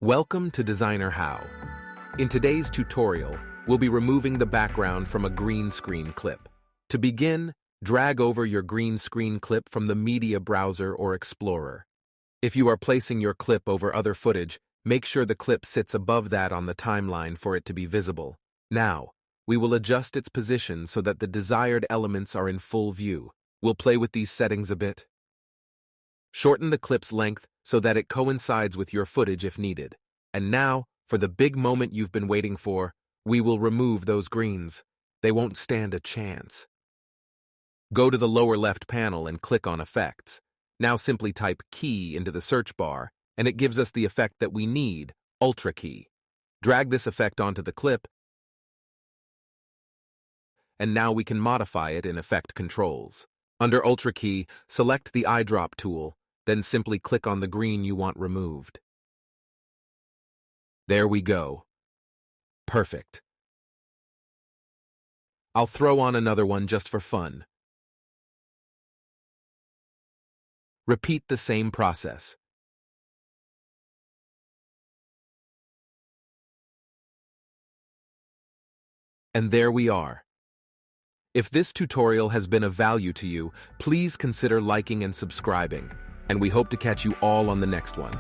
Welcome to Designer How. In today's tutorial, we'll be removing the background from a green screen clip. To begin, drag over your green screen clip from the media browser or explorer. If you are placing your clip over other footage, make sure the clip sits above that on the timeline for it to be visible. Now, we will adjust its position so that the desired elements are in full view. We'll play with these settings a bit. Shorten the clip's length so that it coincides with your footage if needed. And now, for the big moment you've been waiting for, we will remove those greens. They won't stand a chance. Go to the lower left panel and click on Effects. Now simply type Key into the search bar, and it gives us the effect that we need, Ultra Key. Drag this effect onto the clip, and now we can modify it in Effect Controls. Under Ultra Key, select the eyedrop tool, then simply click on the green you want removed. There we go. Perfect. I'll throw on another one just for fun. Repeat the same process. And there we are. If this tutorial has been of value to you, please consider liking and subscribing, and we hope to catch you all on the next one.